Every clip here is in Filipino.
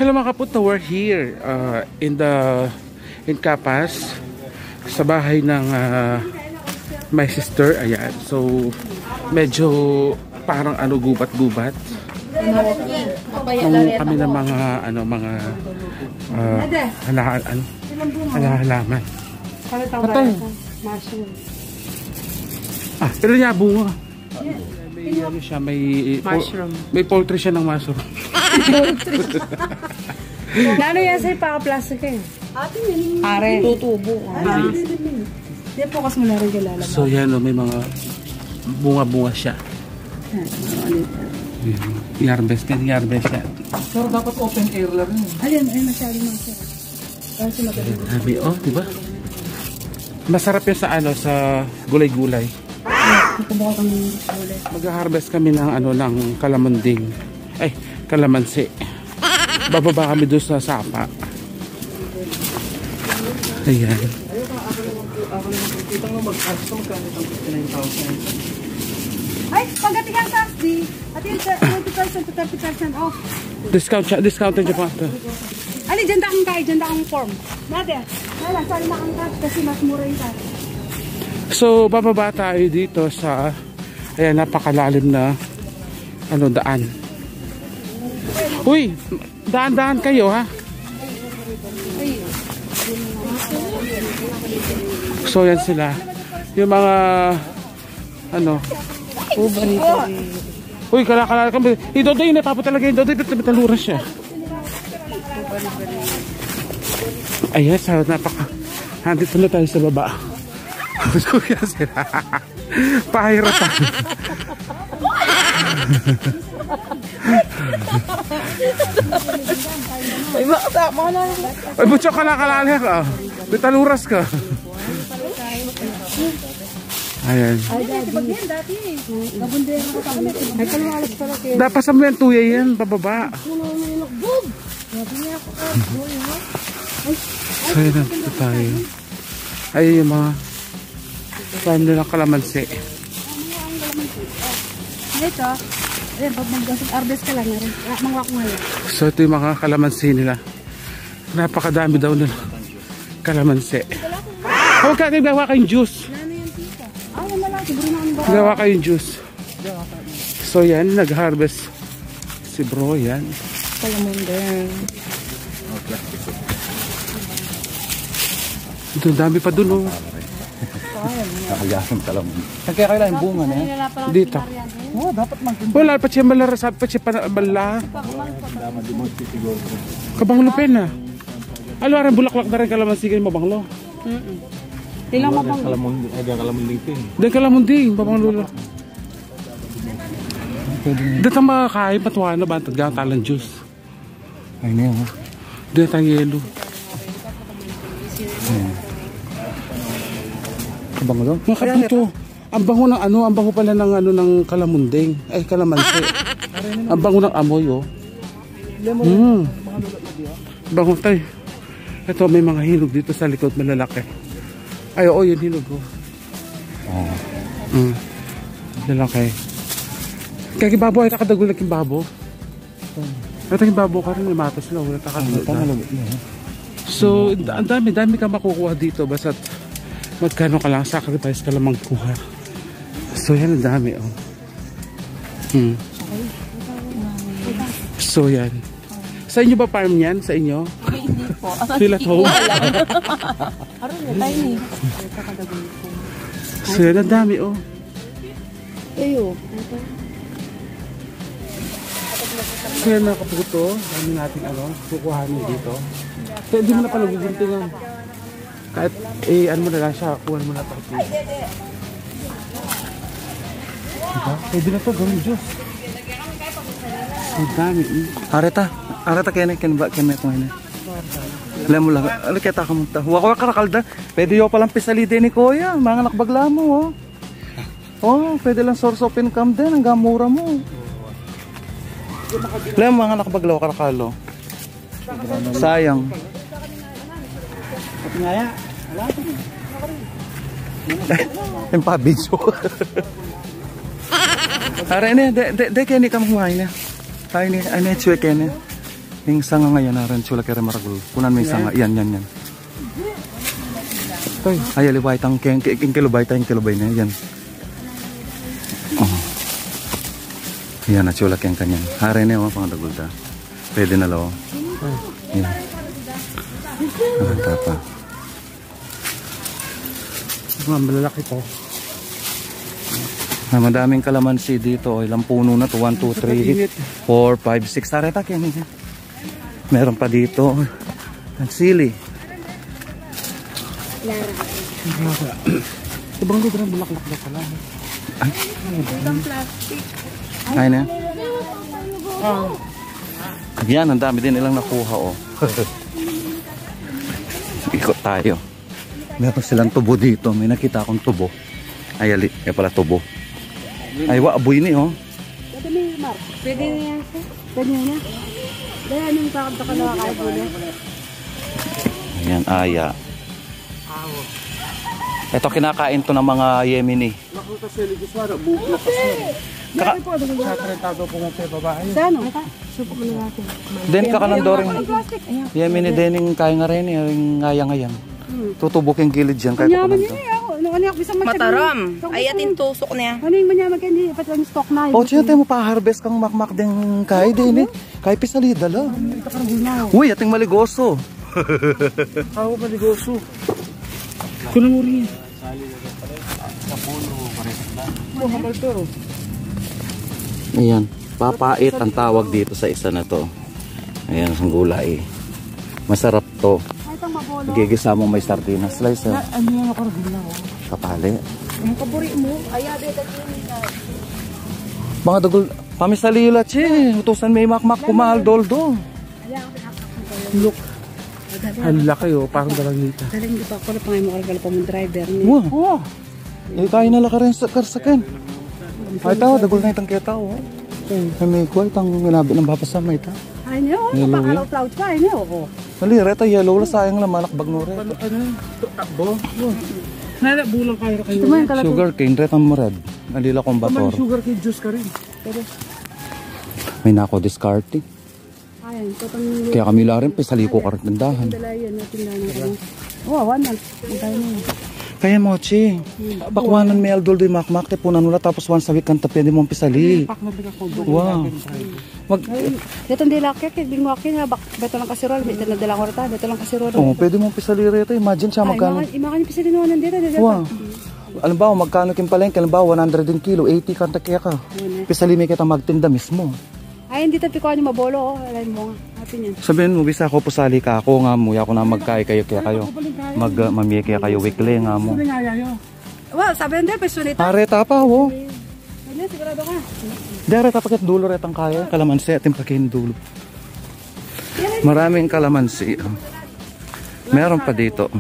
Hello mga kaputo, we're here in Capas sa bahay ng my sister. Ayan, so medyo parang gubat-gubat. Nangungo kami ng mga halaman. Patay. Pero niya bunga. May ano siya, mushroom. May poultry siya ng mushroom. Lalo yan sa'yo, paka-plastic eh. Pare. Tutubo. Hindi po kasi mula rin kilala. So yan, may mga bunga-bunga siya. I-harvest yan. Pero dapat open air lang rin. Alin, masyado masarap. Sabi, diba? Masarap yan sa gulay-gulay. Mag-harvest kami ng kalamanding. Ay, kalamansi. Bababa kami doon sa sapa. Ayan. Ay, pagkatigang taxi. At yung 20% to 30% off. Discount din pa. Ali, dyan akong form. Nade, saan na kang cash kasi mas mura yung cash. So, bababa tayo dito sa napakalalim na daan. Uy, daan-daan kayo ha. So, yan sila. Yung mga uy, kalakala kami. Dodoy, napapatalagay yung Dodoy. Bitaluran siya. Ayan, so nandito na tayo sa baba. So, yan sila. Pahiratan. Ay, makasama na. Ay, butso ka ka. Bitaluras ka. Ayan. Ay, dati eh. Kabundera ko kami. Ay, kalumalas pala kayo. Dapat sa mga tuya yan, bababa. So, yan na tayo. Ay, yung mga saan nila kalamansi. Ito, pag mag-harvest ka lang, mangwak ngayon. So, ito yung mga kalamansi nila. Napakadami daw nila kalamansi. Huwag ka, gawa kayong juice. Gawa kayong juice. So, yan, nag-harvest si bro, yan. Kalamandeng. Ito, dami pa dun, Nakagasan talaman. Kaya kailangan bunga na yan? Dito. Dapat maganda. Wala, pa siya malarasap, pa siya panabala. Kabanglo pen na. Alwaran bulaklak na rin kalamansi kayo mabanglo. Ilang mabanglo? Kalamunding pen. Doon kalamunding, mabanglo lang. Dito ang makakain, patuwa na ba? Talang juice. Ay na yun. Dito ang yelo. Kabanglo? Mga kaputo, ang bango ng ang bango pala ng kalamunding. Ay, kalamansi. Ang bango ng amoy, Bango tayo. Ito, may mga hinog dito sa likod, malalaki. Ay, yung hinog, Lalaki. Kaya kibabo ay nakadagol na kibabo. Ito kibabo ka rin, matos lang. Wala takadagol. So, ang dami ka makukuha dito. Basta't magkano ka lang, sacrifice ka lang magkuha. So, yan ang dami, So, yan. Sa inyo ba farm yan? Sa inyo? Hindi po. Sila to. Aron na tayo ni. So, yan ang dami, Ayo. So, yan mga kaputo. Dami natin, kukuhanin dito. So, hindi mo na pala guguntingan. Kahit, mo na lang siya. Kuhan mo na ito. Diba? Pwede na ito, gawin Diyos. Ang dami, Areta kaya kumain. Alam mo lang, kita ka munta. Huwag karakalda. Pwede yung palang pisalide ni Kuya. Mga nakbagla mo, pwede lang source of income din. Ang gamura mo. Alam mo, mga nakbagla, karakalo. Sayang. Ngaya. Yung pabidyo. Are ne, de kaya ni kamuhay na. Tayo ni, ano yung tswe kaya na. Yung sanga ngayon na rin, chula kere maragul. Kunan mo yung sanga. Yan. Ay, alibay tang kilobay na yan. Oh. Yan na chula keng kanyan. Hare na yung pang dagul da. Pwede na lo. Yan. Tapa. Mga malalaki to. Madaming kalamansi dito. Ilang puno na to. 1, 2, 3, 4, 5, 6. Sareta kyan. Meron pa dito. Ang sili. Sobrang ganda ng bulaklak na pala. Ay. Ibang plastic. Ay na. Yan, ang dami din ilang nakuha oh. Ikot tayo. Meron silang tubo dito. May nakita akong tubo. Ay, ali. Kaya pala tubo. Ay, abuy ni oh. Pwede na yung Mark. Pwede na yan. Pwede na yan. Dahil anong kakabta ka na kakaibuli? Ayan, aya. Ito kinakain to ng mga Yemeni. Nakita sila giswara, buklak kasi. Meron po, sa tretado po nga sa babae. Sa ano? Supo mo na natin. Den ka ka ng doring. Yemeni dening kaya nga rin yung ngayang-ngayang. Tutubok yung gilid dyan. Kanyaman niya eh. Ano ako bisang matyaman. Mataram. Ay atin tusok niya. Ano yung manyaman kaya hindi ipat lang stock na. O, siya tayo mo pa-harvest kang makmak din kaya din eh. Kaya pisalida lang. Uy, ating maligoso. Ako maligoso. Kulang mo rin. Ayan, papait ang tawag dito sa isa na to. Ayan, ang gulay. Masarap to. Itong mabolo. Gigisa mo may sardinas. Slice eh. Ano yung nakaragula ko? Kapali. Ang kaburi mo. Ayabe dagyan. Mga dagol. Kami sa lila, che. Utusan may makmak kumahal doldo. Look. Ang laki oh, parang dalangita. Daling di ba ako na pangay mo kargal pa mong driver niya. Wow. Oh. Eh, kaya na laka rin sa karsakan. Ay, tao. Dagol na itang kita, oh. Kami ko, itang minabi ng papasama ita. Ay niyo, makalaw cloud pa. Ay niyo, oo. Nali, reta yellow la sayang lang malakbag no red. Ano? Takbo? Nala, bulang kayo kayo. Tumayin ka lang. Sugar cane, reta mo red. Nalila kong Kaman bator. sugar cane juice ka rin. Pero, May nako discarding. Ayan, tutang Kaya kami la rin, pisaliko ka rin tindahan. dalayan natin lang ako. Oh, 1 month. Ang tayo na. Kaya mo, chi. Bakwanan may aldol do'y makmak, te punan nula tapos once a week kanta pwede mong pisali. pak na biga ko doon. Wow. Mag, Dito hindi laki, hindi mo akin ha. Beto lang kasirol, beto na dala ko rata, beto lang kasirol. oh, pwede mong pisali rito. Imagine siya magkano. Imakan yung pisali naman nandito. Wow. Alam ba, magkano kin palengke? Alam ba, 100 kilo, 80 kanta kaya ka. Pisali may kita magtinda mismo. Ay, hindi tayo pikuhan yung mabolo. Oh. Alam mo nga. Happy niyan. Sabihin mo, bisa ako pusali ka ako nga mo. Ako na magkaya kayo kaya kayo. Mamiyay kaya kayo weekly nga mo. Ano nga yayo? Well, sabi nandito, peso nito. Areta pa, oh. Ano, sigurado ka. Dere tapakit dulo retang kaya. Kalamansi ating pakain dulo. Maraming kalamansi. Meron pa dito.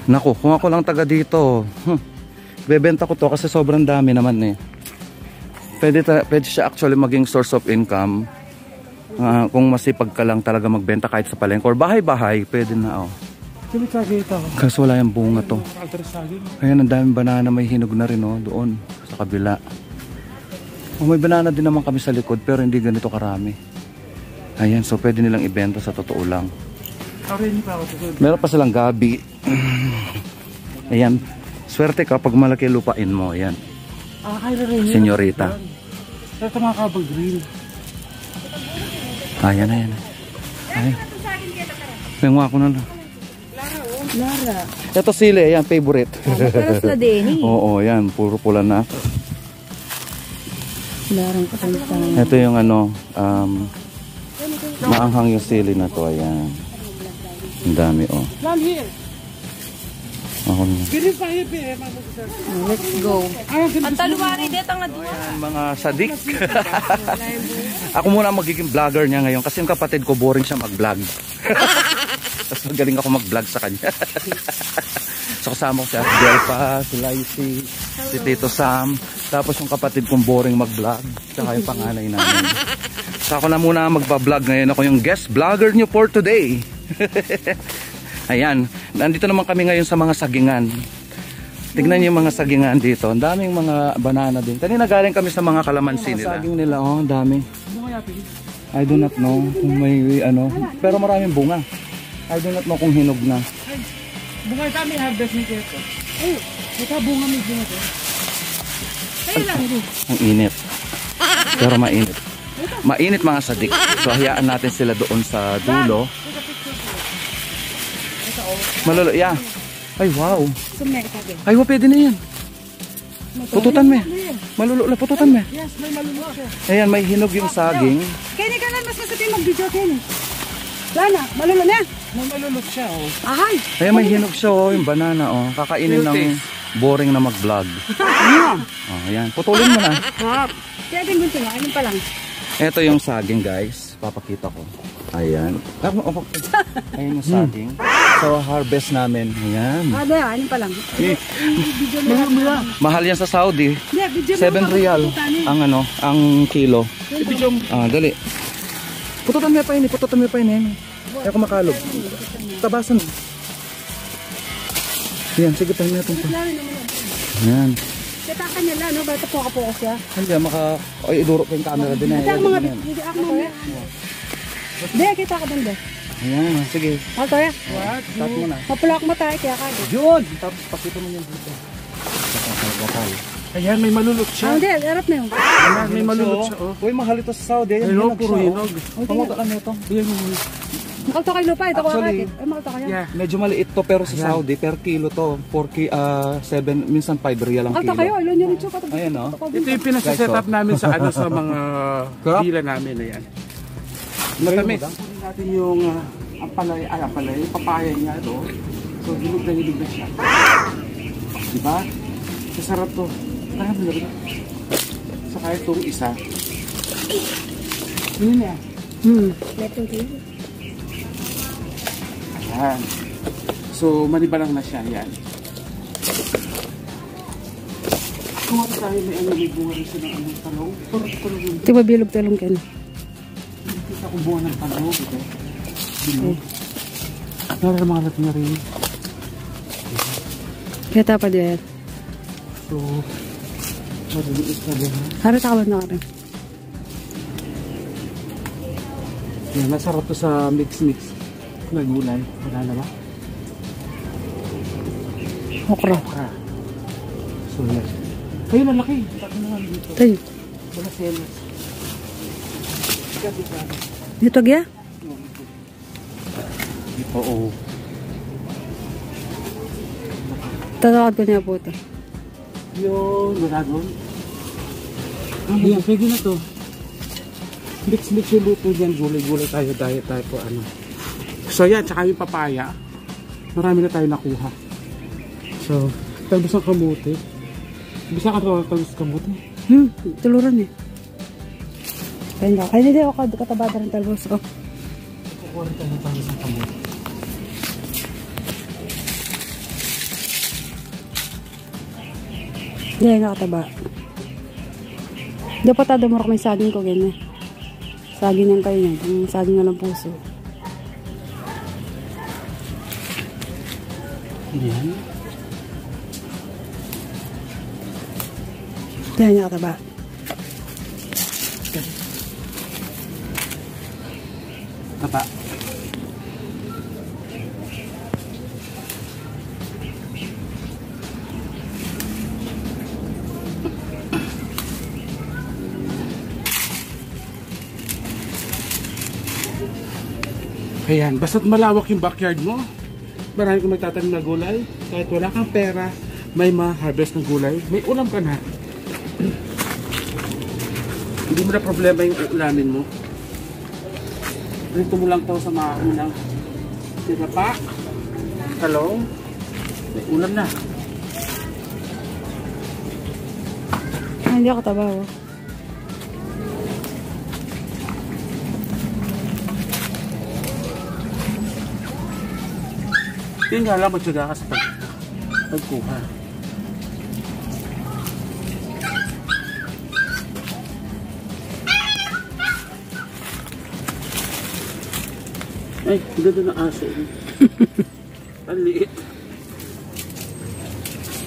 Naku, kung ako lang taga dito, bebenta ko to kasi sobrang dami naman eh. Pwede siya actually maging source of income. Kung masipag ka lang talaga magbenta kahit sa palengke or bahay-bahay, pwede na oh. Sulit ito. Kasi wala yung bunga to. Ayan, ang daming banana, may hinog na rin oh, doon sa kabila. Oh, may banana din naman kami sa likod pero hindi ganito karami. Ayan, so pwede nilang ibenta sa totoo lang. Meron pa silang gabi. Ayan, swerte ka pag malaki lupain mo. Ayan, senyorita. Ito mga kabag green. Ayan, ayan. Ayan. Pengwa ko na lang. Lara. Ito sili, ayan, favorite. Paras na din eh. Oo, ayan, puro pula na. Larang katalitan. Ito yung ano, maanghang yung sili na to, ayan. Ang dami, oh. Land here. Ako na. Pirin pa here, Let's go. Ang taluwari dito nga duwa. Ayan, mga sadik. Ako muna ang magiging vlogger niya ngayon kasi yung kapatid ko boring siya mag-vlog. Tapos magaling ako mag-vlog sa kanya. So kasama ko si Ate Delpa, si Lacey, si Tito Sam. Tapos yung kapatid kong boring mag-vlog. Tsaka yung panganay namin. So ako na muna magpa-vlog ngayon. Ako yung guest vlogger nyo for today. Ayan, nandito naman kami ngayon sa mga sagingan. Tignan niyo yung mga sagingan dito. Ang daming mga banana din. Kanina galing kami sa mga kalamansi nila. Saging nila, oh, ang dami. I do not know kung may ano. Pero maraming bunga. I do not know kung hinog na. Bunga kami harvest ni Keto. Ay, ito bunga may bunga to. Ang init. Pero mainit. Mainit mga sadik. So hayaan natin sila doon sa dulo. Malolo, yeah. Ay, wow. Ay, pwede na yan. Pututan mo. Malulo na, pututan mo. Yes, may malulo siya. Ayan, may hinog yung saging. Kaya ka lang mas masasabing mag-video kayo. Wala na, malulo na. May malulot siya, oh. Ahay. Ayan, may hinog siya, oh, yung banana, oh. Kakainin ng boring na mag-vlog. Oh, ayan, putulin mo na. Kaya din gunting, ayun pa lang. Ito yung saging, guys. Papakita ko. Ayan. Ayan yung saging. So, harvest namin. Ayan. Ayun pa lang. Mahal yan sa Saudi. Hindi, video 7 real ang ano, ang kilo. Ah, dali. Pututan mo pa ini, pututan mo pa ini. Ay ako makalog. Tabasan. Ayan, sige tayo natin pa. Ayan. Katakan niya lang, no? Bata po ako siya. Hindi, ay, iduro ko yung camera din. Ito ang mga hindi ako mamaya. Hindi, kita ka banda. Ayan, sige. Alto ya. Start mo na. Mapulak mo tayo, kaya ka. Yun! Tapos pakita mo yung dito. Ayan, may malulot siya. Hindi, harap na yun. Ayan, may malulot siya, oh. Uy, mahal ito sa Saudi. Ayan, Hello, hinog puro siya, hinog. Pamuta ka nito. Ayan, yung Makalto kayo lupa, ito ko Actually, akit. Ay, makalto kayo. yeah. Medyo maliit to pero sa Saudi per kilo to 7 minsan 5 real ang Makalto kilo. kayo, ilan yun yung tsuka. Ayan oh. Ito yung pinasa-set up namin sa ano sa mga dila namin. Ayan. Matamis. Kunin natin yung ang palay, yung papaya niya do. So hinog na siya. Diba? Masarap to. Parang bilog. Saka itong isa. Yun niya. Letong kayo. Ayan. So, manibalang na siya. Ayan. Kung ano tayo may ano, may bunga rin siya ng anong talong. Talong yun. Ito ba bilog talong kayo? Kita kong bunga ng talong. Ito. Bilog. Naramangat niya rin. Kaya tapa dyan. So, mariliit na din. Harap ka ba na ka rin? Yan, masarap to sa mix-mix na gulay. Wala na ba? Okra. So, yan. Kayo malaki. Bakit naman dito? Tayo. Wala selos. Dito gya? Oo. Tatawad ko niya po ito. Yun, wala doon. Yan, pwede na to. Mix-mix yung luto dyan. Gulay-gulay tayo. Diet tayo po ano. So yan, tsaka yung papaya. Marami na tayo nakuha. So, talbos ng kamuti. Bisa ka ito talbos ng kamuti? Tuluran eh. Kaya hindi ako katabada ng talbos ko. Kukuha rin tayo ng talbos ng kamuti. Hindi, nakataba. Dapat adamor may saging ko ganyan. Saging ng kayo yan. Yung saging na ng puso. Yan. Kaya niya kataba. Taba. Ayan, basta't malawak yung backyard mo, marami kang magtatanim na gulay. Kahit wala kang pera, may ma-harvest ng gulay, may ulam ka na. Hindi mo na problema yung ulamin mo. Rito mo lang to sa mga unang tinapa, talong, may ulam na. Hindi ako kataba oh. Yun nga lang, magtsaga ka sa pagkuha. Ay, ganda ng aso. Ang liit.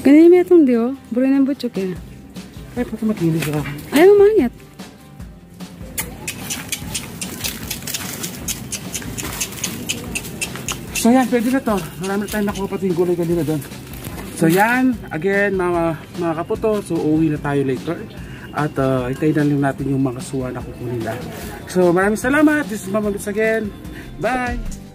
Ganyan may itong diyo. Buro ng butchok eh. Ay, pati makinis ka. Ayaw mangit. So yan, pwede na to. Marami na tayong nakuha pati yung gulay kanina doon. So yan, again, mga kaputo. So uuwi na tayo later. At itayin na lang natin yung mga suwa na kukunin na. So maraming salamat. This is Mama Lutz again. Bye!